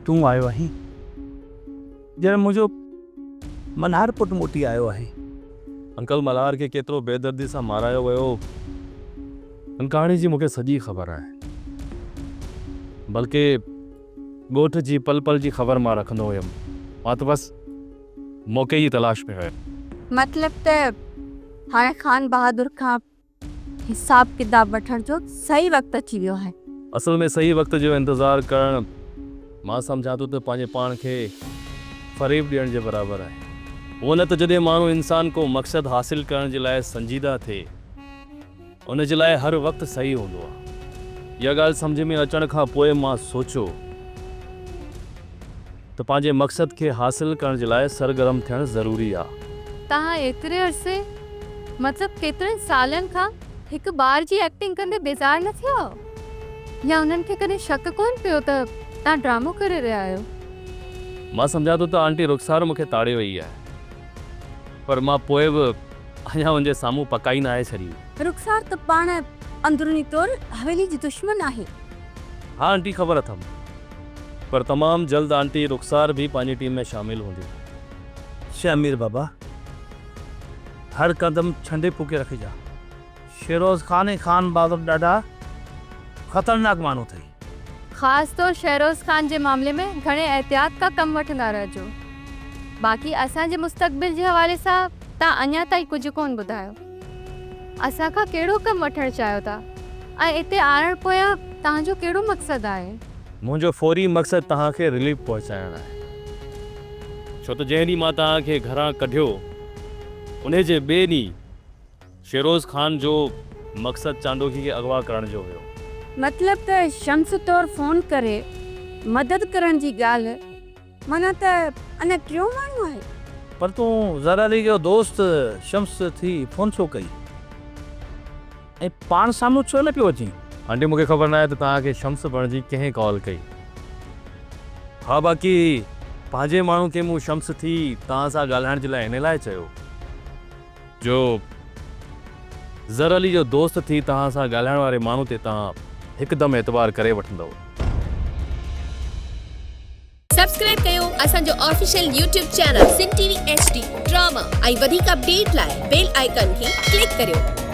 तूं आयो आहीं ॼण मुंहिंजो मल्हार पुटु मोटी आयो आहे। अंकल मल्हार के केतिरो बेदर्दी सां मारायो वियो हिन कहाणी जी मूंखे सॼी ख़बर आहे, बल्कि ॻोठ जी पल पल जी ख़बर मां रखंदो हुयुमि। मां त बस मौक़े जी तलाश में हुयुमि। मतलब त हाणे खान बहादुर खां हिसाब किताब वठण जो सही वक्त अची वियो आहे। असल में सही वक्त जो इंतज़ार करण मां सम्झां थो त पंहिंजे पाण खे फ़रेब ॾियण जे बराबरि आहे। उहो न त जॾहिं माण्हू इंसान को मक़सदु हासिल करण जे लाइ संजीदा थिए उन जे लाइ हर वक़्तु सही हूंदो आहे। इहा ॻाल्हि सम्झ में अचण खां पोइ मां सोचियो त पंहिंजे मक़सद खे हासिल करण जे लाइ सरगर्म थियणु ज़रूरी आहे। तव्हां एतिरे अरसे मतलब केतिरनि सालनि खां हिकु ॿार जी एक्टिंग कंदे बेज़ार न थियो या उन्हनि खे कॾहिं शक कोन पियो त तव्हां ड्रामो करे रहिया आहियो? मां सम्झां थो त आंटी रुखसार मूंखे ताड़े वई आहे, पर मां पोइ बि अञा उनजे साम्हूं पकाई न आहे छॾी। रुखसार त पाण अंदरूनी तौर हवेली जी दुश्मन आहे। हाँ आंटी ख़बर अथमि, पर तमामु जल्द आंटी रुखसार भी पंहिंजी टीम में शामिल हूंदी। शामिर बाबा हर कदम छंडे फूके रखिजा। शेरोज़ खान ऐं खान बहादुर ॾाढा ख़तरनाक माण्हू अथई। ख़ासि तौर शेरोज़ खान जे मामले में घणे एहतियात का कमु वठंदा रहिजो। बाक़ी असांजे मुस्तक़बिल जे हवाले सां तव्हां अञा ताईं कुझु कोन ॿुधायो। असांखां कहिड़ो कमु वठणु चाहियो था ऐं हिते आणण पोयां तव्हांजो कहिड़ो मक़सदु आहे? मुंहिंजो फौरी मक़सदु तव्हांखे रिलीफ पहुचाइणु आहे, छो त जंहिं ॾींहुं मां तव्हांखे घरां कढियो उन जे ॿिए ॾींहुं शेरोज़ खान जो मक़सदु चांडोकी खे अगवा करण जो हुयो। मतलब त शम्स तौर फ़ोन करे मदद करण जी ॻाल्हि माना त अञा टियों माण्हू आहे। पर तूं ज़रा अली जो दोस्त शम्स थी फ़ोन छो कई ऐं पाण साम्हूं छो न पियो अची? आंटी मूंखे ख़बर न आहे त तव्हांखे शम्स बणिजी कंहिं कॉल कई। हा बाक़ी पंहिंजे माण्हू खे मूं शम्स थी तव्हां सां ॻाल्हाइण जे लाइ हिन लाइ चयो जो ज़र अली जो दोस्त थी तव्हां सां ॻाल्हाइण वारे माण्हू ते तव्हां हिकदमि एतबार करे वठंदव। सब्सक्राइब कयो असांजो official YouTube channel Singh TV HD drama ऐं वधीक अपडेट लाइ बेल आइकन खे क्लिक करियो।